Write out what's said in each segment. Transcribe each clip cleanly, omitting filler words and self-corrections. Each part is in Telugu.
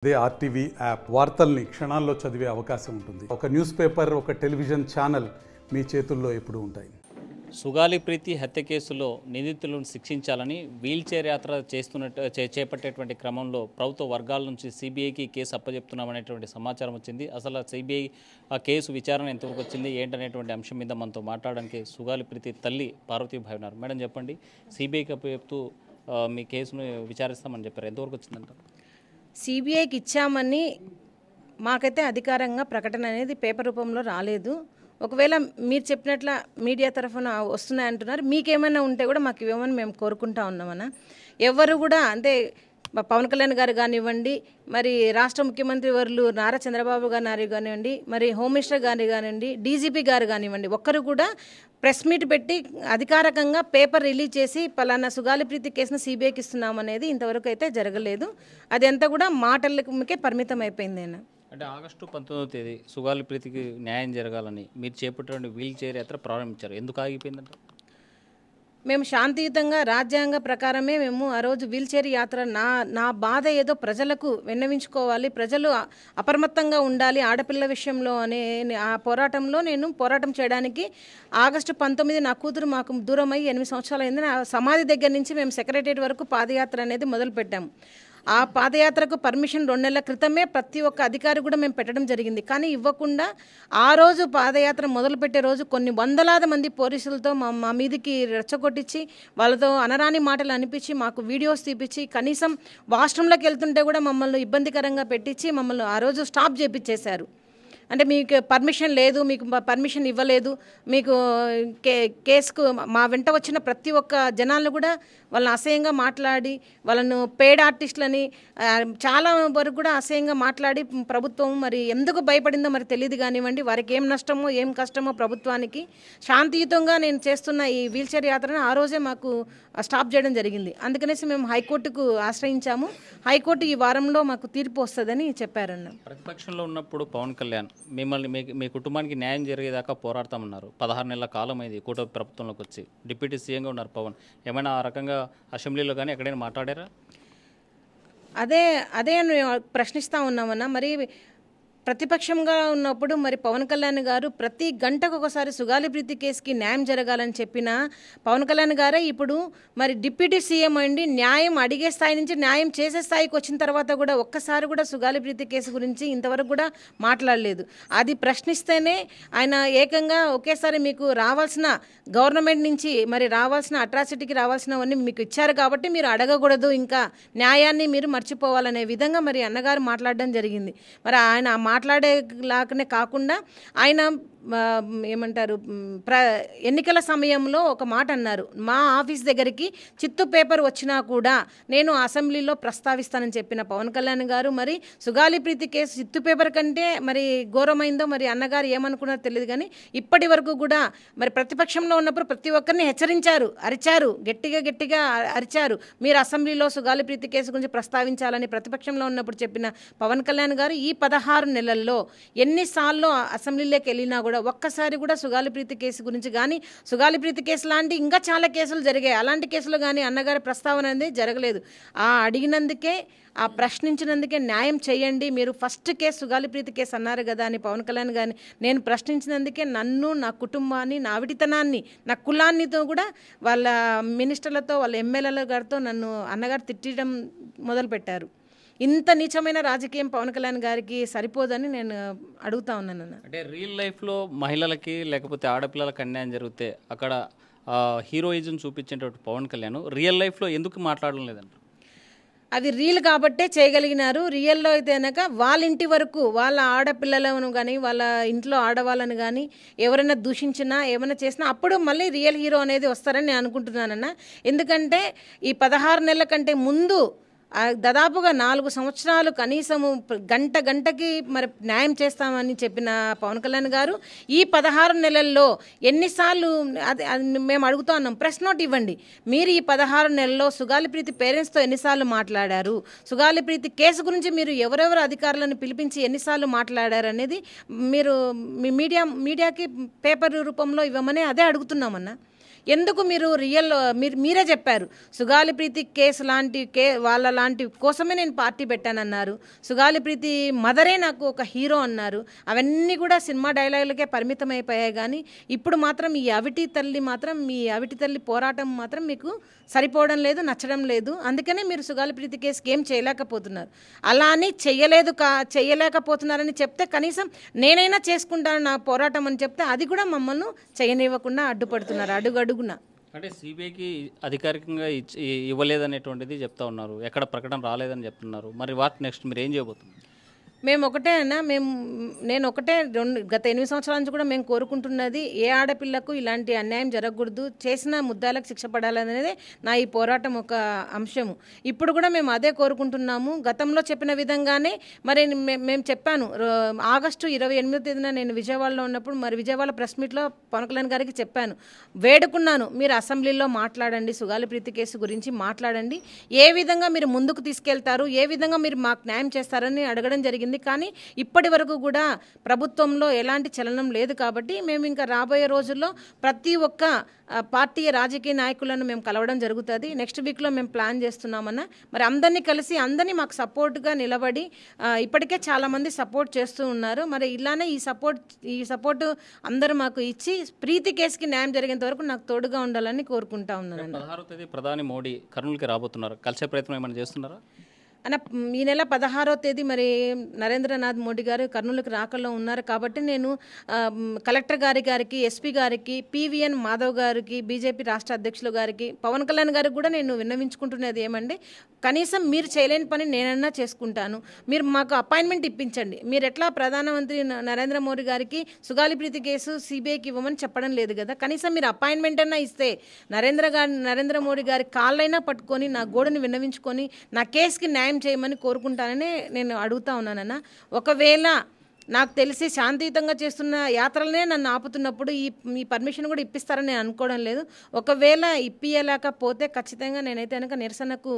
అదే ఆర్టీవీ యాప్ వార్తల్ని క్షణాల్లో చదివే అవకాశం ఉంటుంది. ఒక న్యూస్ పేపర్, ఒక టెలివిజన్ ఛానల్ మీ చేతుల్లో ఎప్పుడూ ఉంటాయి. సుగాలి ప్రీతి హత్య కేసులో నిందితులను శిక్షించాలని వీల్చైర్ యాత్ర చేపట్టేటువంటి క్రమంలో ప్రభుత్వ వర్గాల నుంచి సిబిఐకి కేసు అప్పచెప్తున్నామనేటువంటి సమాచారం వచ్చింది. అసలు సిబిఐ ఆ కేసు విచారణ ఎంతవరకు వచ్చింది ఏంటనేటువంటి అంశం మీద మనతో మాట్లాడడానికి సుగాలి ప్రీతి తల్లి పార్వతీభాయ్ ఉన్నారు. మేడం చెప్పండి, సిబిఐకి అప్పచెప్తూ మీ కేసును విచారిస్తామని చెప్పారు, ఎంతవరకు వచ్చిందంట? సిబిఐకి ఇచ్చామని మాకైతే అధికారంగా ప్రకటన అనేది పేపర్ రూపంలో రాలేదు. ఒకవేళ మీరు చెప్పినట్ల మీడియా తరఫున వస్తున్నాయంటున్నారు, మీకేమైనా ఉంటే కూడా మాకు ఇవ్వమని మేము కోరుకుంటా ఉన్నామన్నా. ఎవరు కూడా అంటే పవన్ కళ్యాణ్ గారు కానివ్వండి, మరి రాష్ట్ర ముఖ్యమంత్రి వర్యులు నారా చంద్రబాబు గారు కానివ్వండి, మరి హోమ్ మినిస్టర్ గారు కానివ్వండి, డీజీపీ గారు కానివ్వండి, ఒక్కరు కూడా ప్రెస్ మీట్ పెట్టి అధికారికంగా పేపర్ రిలీజ్ చేసి పలానా సుగాలి ప్రీతి కేసును సిబిఐకి ఇస్తున్నామనేది ఇంతవరకు అయితే జరగలేదు. అది అంతా కూడా మాటలకే పరిమితం అయిపోయింది. అంటే ఆగస్టు 19వ తేదీ సుగాలి ప్రీతికి న్యాయం జరగాలని మీరు చేపట్టిన వీల్చైర్ యాత్ర ప్రారంభించారు, ఎందుకు ఆగిపోయిందంట? మేము శాంతియుతంగా రాజ్యాంగ ప్రకారమే మేము ఆ రోజు వీల్చైర్ యాత్ర నా బాధ ఏదో ప్రజలకు విన్నవించుకోవాలి, ప్రజలు అప్రమత్తంగా ఉండాలి ఆడపిల్ల విషయంలో అనే ఆ పోరాటంలో నేను పోరాటం చేయడానికి ఆగస్టు 19 నా కూతురు మాకు దూరం అయ్యి 8 సంవత్సరాలు అయింది. ఆ సమాధి దగ్గర నుంచి మేము సెక్రటేరియట్ వరకు పాదయాత్ర అనేది మొదలుపెట్టాము. ఆ పాదయాత్రకు పర్మిషన్ 2 నెలల క్రితమే ప్రతి ఒక్క అధికారి కూడా మేము పెట్టడం జరిగింది. కానీ ఇవ్వకుండా ఆ రోజు పాదయాత్ర మొదలుపెట్టే రోజు కొన్ని వందలాది మంది పోలీసులతో మా మీదికి రెచ్చగొట్టించి వాళ్ళతో అనరాని మాటలు అనిపించి మాకు వీడియోస్ తీపిచ్చి కనీసం వాష్రూమ్లోకి వెళ్తుంటే కూడా మమ్మల్ని ఇబ్బందికరంగా పెట్టించి మమ్మల్ని ఆ రోజు స్టాప్ చేపించేశారు. అంటే మీకు పర్మిషన్ లేదు, మీకు పర్మిషన్ ఇవ్వలేదు, మీకు కేసుకు మా వెంట వచ్చిన ప్రతి ఒక్క జనాలను కూడా వాళ్ళని అసహ్యంగా మాట్లాడి వాళ్ళను పేడ్ ఆర్టిస్టులని చాలా వరకు కూడా అసహ్యంగా మాట్లాడి ప్రభుత్వం మరి ఎందుకు భయపడిందో మరి తెలియదు కానివ్వండి, వారికి ఏం నష్టమో ఏం కష్టమో ప్రభుత్వానికి. శాంతియుతంగా నేను చేస్తున్న ఈ వీల్చైర్ యాత్రను ఆ రోజే మాకు స్టాప్ చేయడం జరిగింది. అందుకనేసి మేము హైకోర్టుకు ఆశ్రయించాము. హైకోర్టు ఈ వారంలో మాకు తీర్పు వస్తుందని చెప్పారన్న. ప్రతిపక్షంలో ఉన్నప్పుడు పవన్ కళ్యాణ్ మిమ్మల్ని మీ కుటుంబానికి న్యాయం జరిగేదాకా పోరాడతామన్నారు. 16 నెలల కాలం అయింది కూటమి ప్రభుత్వంలోకి వచ్చి. డిప్యూటీ సీఎంగా ఉన్నారు పవన్. ఏమైనా ఆ రకంగా అసెంబ్లీలో కానీ ఎక్కడైనా మాట్లాడారా? అదే ప్రశ్నిస్తూ ఉన్నామన్నా. మరి ప్రతిపక్షంగా ఉన్నప్పుడు మరి పవన్ కళ్యాణ్ గారు ప్రతి గంటకు ఒకసారి సుగాలి ప్రీతి కేసుకి న్యాయం జరగాలని చెప్పిన పవన్ కళ్యాణ్ గారే ఇప్పుడు మరి డిప్యూటీ సీఎం అండి న్యాయం అడిగే స్థాయి నుంచి న్యాయం చేసే స్థాయికి వచ్చిన తర్వాత కూడా ఒక్కసారి కూడా సుగాలి ప్రీతి కేసు గురించి ఇంతవరకు కూడా మాట్లాడలేదు. అది ప్రశ్నిస్తేనే ఆయన ఏకంగా ఒకేసారి మీకు రావాల్సిన గవర్నమెంట్ నుంచి మరి రావాల్సిన అట్రాసిటీకి రావాల్సినవన్నీ మీకు ఇచ్చారు కాబట్టి మీరు అడగకూడదు, ఇంకా న్యాయాన్ని మీరు మర్చిపోవాలనే విధంగా మరి అన్నగారు మాట్లాడడం జరిగింది. మరి ఆయన మాట్లాడేలాగానే కాకుండా ఆయన ఏమంటారు ఎన్నికల సమయంలో ఒక మాట అన్నారు, మా ఆఫీస్ దగ్గరికి చిత్తు పేపర్ వచ్చినా కూడా నేను అసెంబ్లీలో ప్రస్తావిస్తానని చెప్పిన పవన్ కళ్యాణ్ గారు మరి సుగాలి ప్రీతి కేసు చిత్తు పేపర్ కంటే మరి ఘోరమైందో మరి అన్నగారు ఏమనుకున్నారో తెలియదు. కానీ ఇప్పటి వరకు కూడా మరి ప్రతిపక్షంలో ఉన్నప్పుడు ప్రతి ఒక్కరిని హెచ్చరించారు, అరిచారు, గట్టిగా అరిచారు, మీరు అసెంబ్లీలో సుగాలి ప్రీతి కేసు గురించి ప్రస్తావించాలని ప్రతిపక్షంలో ఉన్నప్పుడు చెప్పిన పవన్ కళ్యాణ్ గారు ఈ 16 నెలల్లో ఎన్నిసార్లు అసెంబ్లీలోకి వెళ్ళినా కూడా ఒక్కసారి కూడా సుగాలి ప్రీతి కేసు గురించి కానీ సుగాలి ప్రీతి కేసు లాంటి ఇంకా చాలా కేసులు జరిగాయి, అలాంటి కేసులు కానీ అన్నగారి ప్రస్తావన అనేది జరగలేదు. అడిగినందుకే ప్రశ్నించినందుకే న్యాయం చేయండి, మీరు ఫస్ట్ కేసు సుగాలి ప్రీతి కేసు అన్నారు కదా అని పవన్ కళ్యాణ్ గారిని నేను ప్రశ్నించినందుకే నన్ను, నా కుటుంబాన్ని, నా అవిటితనాన్ని, నా కులాన్నితో కూడా వాళ్ళ మినిస్టర్లతో వాళ్ళ ఎమ్మెల్యేల గారితో నన్ను అన్నగారు తిట్టడం మొదలుపెట్టారు. ఇంత నీచమైన రాజకీయం పవన్ కళ్యాణ్ గారికి సరిపోదని నేను అడుగుతా ఉన్నాను. అంటే రియల్ లైఫ్లో మహిళలకి లేకపోతే ఆడపిల్లలకు అన్యాయం జరిగితే అక్కడ హీరోయిజం చూపించేటువంటి పవన్ కళ్యాణ్ రియల్ లైఫ్లో ఎందుకు మాట్లాడడం లేదంట? అది రియల్ కాబట్టే చేయగలిగినారు. రియల్లో అయితే కనుక వాళ్ళ ఇంటి వరకు వాళ్ళ ఆడపిల్లలను కానీ వాళ్ళ ఇంట్లో ఆడవాళ్ళని కానీ ఎవరైనా దూషించినా ఏమైనా చేసినా అప్పుడు మళ్ళీ రియల్ హీరో అనేది వస్తారని నేను అనుకుంటున్నానన్న. ఎందుకంటే ఈ 16 నెలల కంటే ముందు దాదాపుగా 4 సంవత్సరాలు కనీసము గంటకి మరి న్యాయం చేస్తామని చెప్పిన పవన్ కళ్యాణ్ గారు ఈ 16 నెలల్లో ఎన్నిసార్లు అది మేము అడుగుతా ఉన్నాం, ప్రెస్ నోట్ ఇవ్వండి, మీరు ఈ 16 నెలల్లో సుగాలి ప్రీతి పేరెంట్స్తో ఎన్నిసార్లు మాట్లాడారు, సుగాలి ప్రీతి కేసు గురించి మీరు ఎవరెవరు అధికారులను పిలిపించి ఎన్నిసార్లు మాట్లాడారు అనేది మీరు మీ మీడియాకి పేపర్ రూపంలో ఇవ్వమని అదే అడుగుతున్నామన్నా. ఎందుకు మీరు మీరే చెప్పారు సుగాలి ప్రీతి కేసు లాంటి వాళ్ళ లాంటి కోసమే నేను పార్టీ పెట్టానన్నారు. సుగాలి ప్రీతి మదరే నాకు ఒక హీరో అన్నారు. అవన్నీ కూడా సినిమా డైలాగులకే పరిమితం అయిపోయాయి. కానీ ఇప్పుడు మాత్రం ఈ అవిటి తల్లి పోరాటం మాత్రం మీకు సరిపోవడం లేదు, నచ్చడం లేదు. అందుకనే మీరు సుగాలి ప్రీతి కేసుకి ఏం చేయలేకపోతున్నారు. అలా అని చేయలేకపోతున్నారని చెప్తే కనీసం నేనైనా చేసుకుంటాను నా పోరాటం అని చెప్తే అది కూడా మమ్మల్ని చేయనివ్వకుండా అడ్డుపడుతున్నారు అడుగడుగున. అంటే సిబిఐకి అధికారికంగా ఇవ్వలేదనేటువంటిది చెప్తా ఉన్నారు, ఎక్కడ ప్రకటన రాలేదని చెప్తున్నారు. మరి వాట్ నెక్స్ట్ మీరు ఏం చేయబోతున్నారు? మేము ఒకటే అన్న నేను ఒకటే గత 8 సంవత్సరాల నుంచి కూడా మేము కోరుకుంటున్నది ఏ ఆడపిల్లకు ఇలాంటి అన్యాయం జరగకూడదు, చేసిన ముద్దాలకు శిక్ష పడాలనేది నా ఈ పోరాటం ఒక అంశము. ఇప్పుడు కూడా మేము అదే కోరుకుంటున్నాము. గతంలో చెప్పిన విధంగానే మరి మేము చెప్పాను. ఆగస్టు 28వ తేదీన నేను విజయవాడలో ఉన్నప్పుడు మరి విజయవాడ ప్రెస్ మీట్లో పవన్ కళ్యాణ్ గారికి చెప్పాను, వేడుకున్నాను, మీరు అసెంబ్లీలో మాట్లాడండి, సుగాలి ప్రీతి కేసు గురించి మాట్లాడండి, ఏ విధంగా మీరు ముందుకు తీసుకెళ్తారు, ఏ విధంగా మీరు మాకు న్యాయం చేస్తారని అడగడం జరిగింది. కానీ ఇప్పటి వరకు కూడా ప్రభుత్వంలో ఎలాంటి చలనం లేదు. కాబట్టి మేము ఇంకా రాబోయే రోజుల్లో ప్రతి ఒక్క పార్టీ రాజకీయ నాయకులను మేము కలవడం జరుగుతుంది. నెక్స్ట్ వీక్లో మేము ప్లాన్ చేస్తున్నామన్నా. మరి అందరినీ కలిసి అందరినీ మాకు సపోర్ట్గా నిలబడి ఇప్పటికే చాలామంది సపోర్ట్ చేస్తూ ఉన్నారు. మరి ఇలానే ఈ సపోర్ట్ అందరూ మాకు ఇచ్చి ప్రీతి కేసుకి న్యాయం జరిగేంత వరకు నాకు తోడుగా ఉండాలని కోరుకుంటా ఉన్నాను. 16వ తేదీ ప్రధాని మోడీ కర్నూలుకి రాబోతున్నారు, కలిసే ప్రయత్నం ఏమైనా చేస్తున్నారా? అన్న ఈ నెల 16వ తేదీ మరి నరేంద్రనాథ్ మోడీ గారు కర్నూలుకి రాకల్లో ఉన్నారు. కాబట్టి నేను కలెక్టర్ గారికి ఎస్పీ గారికి పివిఎన్ మాధవ్ గారికి బీజేపీ రాష్ట్ర అధ్యక్షులు గారికి పవన్ కళ్యాణ్ గారికి కూడా నేను విన్నవించుకుంటున్నది ఏమంటే కనీసం మీరు చేయలేని పని నేనన్నా చేసుకుంటాను, మీరు మాకు అపాయింట్మెంట్ ఇప్పించండి. మీరు ఎట్లా ప్రధానమంత్రి నరేంద్ర మోడీ గారికి సుగాలి ప్రీతి కేసు సిబిఐకి ఇవ్వమని చెప్పడం లేదు కదా, కనీసం మీరు అపాయింట్మెంట్ అన్నా ఇస్తే నరేంద్ర మోడీ గారి కాళ్ళైనా పట్టుకొని నా గోడని విన్నవించుకొని నా కేసుకి న్యాయం చేయమని కోరుకుంటానని నేను అడుగుతా ఉన్నానన్న. ఒకవేళ నాకు తెలిసి శాంతియుతంగా చేస్తున్న యాత్రలనే నన్ను ఆపుతున్నప్పుడు ఈ పర్మిషన్ కూడా ఇప్పిస్తారని నేను అనుకోవడం లేదు. ఒకవేళ ఇప్పియలేకపోతే ఖచ్చితంగా నేనైతే కనుక నిరసనకు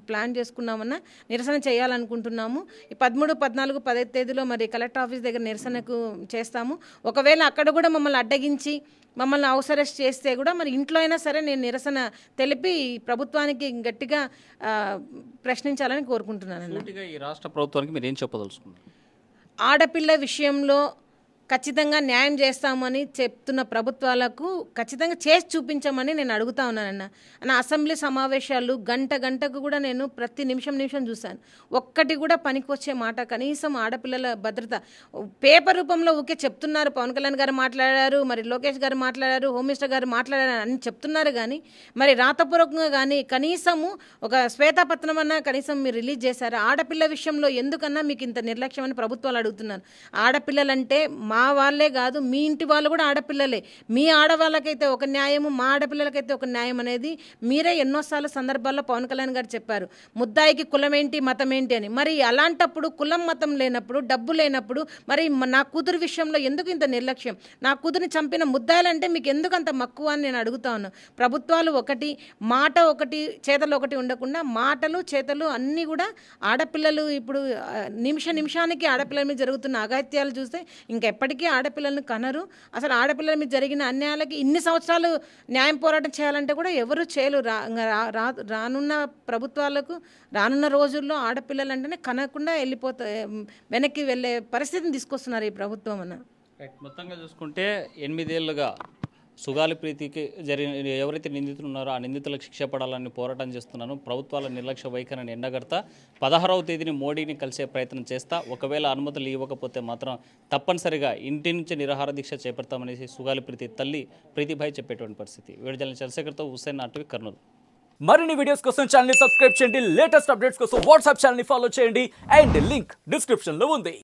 ప్లాన్ చేసుకున్నామన్నా, నిరసన చేయాలనుకుంటున్నాము. ఈ 13, 14, 15 తేదీలో మరి కలెక్టర్ ఆఫీస్ దగ్గర నిరసనకు చేస్తాము. ఒకవేళ అక్కడ కూడా మమ్మల్ని అడ్డగించి మమ్మల్ని హౌస్ అరెస్ట్ చేస్తే కూడా మరి ఇంట్లో అయినా సరే నేను నిరసన తెలిపి ప్రభుత్వానికి గట్టిగా ప్రశ్నించాలని కోరుకుంటున్నాను. ఈ రాష్ట్ర ప్రభుత్వానికి మీరు ఏం చెప్పదలుచుకున్నారు? ఆడపిల్ల విషయంలో ఖచ్చితంగా న్యాయం చేస్తామని చెప్తున్న ప్రభుత్వాలకు ఖచ్చితంగా చేసి చూపించమని నేను అడుగుతా ఉన్నానన్న. నా అసెంబ్లీ సమావేశాలు గంటకు కూడా నేను ప్రతి నిమిషం చూశాను. ఒక్కటి కూడా పనికి వచ్చే మాట, కనీసం ఆడపిల్లల భద్రత పేపర్ రూపంలో ఊకే చెప్తున్నారు. పవన్ కళ్యాణ్ గారు మాట్లాడారు, మరి లోకేష్ గారు మాట్లాడారు, హోమ్ మినిస్టర్ గారు మాట్లాడారు అని చెప్తున్నారు. కానీ మరి రాతపూర్వకంగా కానీ కనీసము ఒక శ్వేతపత్రం అన్నా కనీసం మీరు రిలీజ్ చేశారు. ఆడపిల్ల విషయంలో ఎందుకన్నా మీకు ఇంత నిర్లక్ష్యం అని ప్రభుత్వాలు అడుగుతున్నారు. ఆడపిల్లలంటే మా వాళ్ళే కాదు, మీ ఇంటి వాళ్ళు కూడా ఆడపిల్లలే. మీ ఆడవాళ్ళకైతే ఒక న్యాయము, మా ఆడపిల్లలకైతే ఒక న్యాయం అనేది మీరే ఎన్నోసార్లు సందర్భాల్లో పవన్ కళ్యాణ్ గారు చెప్పారు. ముద్దాయికి కులం ఏంటి మతం ఏంటి అని. మరి అలాంటప్పుడు కులం మతం లేనప్పుడు, డబ్బు లేనప్పుడు మరి నా కూతురు విషయంలో ఎందుకు ఇంత నిర్లక్ష్యం? నా కూతురిని చంపిన ముద్దాయిలంటే మీకు ఎందుకు అంత మక్కువ అని నేను అడుగుతా ఉన్నాను. ప్రభుత్వాలు ఒకటి, మాట ఒకటి, చేతలు ఒకటి ఉండకుండా మాటలు చేతలు అన్నీ కూడా ఆడపిల్లలు ఇప్పుడు నిమిషానికి ఆడపిల్లల మీద జరుగుతున్న అఘాయిత్యాలు చూస్తే ఇంకెప్పటికీ ఆడపిల్లలను కనరు. అసలు ఆడపిల్లల మీద జరిగిన అన్యాయాలకి ఇన్ని సంవత్సరాలు న్యాయం పోరాటం చేయాలంటే కూడా ఎవరు చేయలు. రానున్న ప్రభుత్వాలకు రానున్న రోజుల్లో ఆడపిల్లలు అంటేనే కనకుండా వెనక్కి వెళ్ళే పరిస్థితిని తీసుకొస్తున్నారు ఈ ప్రభుత్వం అన్న. మొత్తంగా చూసుకుంటే 8 ఏళ్ళుగా సుగాలి ప్రీతికి ఎవరైతే నిందితులు ఉన్నారో ఆ నిందితులకు శిక్ష పడాలని పోరాటం చేస్తున్నాను. ప్రభుత్వాల నిర్లక్ష్య వైఖరిని ఎండగడతా 16వ తేదీని మోడీని కలిసే ప్రయత్నం చేస్తా. ఒకవేళ అనుమతులు ఇవ్వకపోతే మాత్రం తప్పనిసరిగా ఇంటి నుంచి నిరాహార దీక్ష చేపడతామనేసి సుగాలి ప్రీతి తల్లి ప్రీతిభాయ్ చెప్పేటువంటి పరిస్థితి. వీడియో చంద్రశేఖర్తో హుస్సేన్ ఆర్టీవీ కర్నూలు. మరిన్ని వీడియోస్ కోసం ఛానల్ ని సబ్స్క్రైబ్ చేయండి, లేటెస్ట్ అప్డేట్స్ కోసం వాట్సాప్ ఛానల్ ని ఫాలో చేయండి అండ్ లింక్ డిస్క్రిప్షన్ లో ఉంది.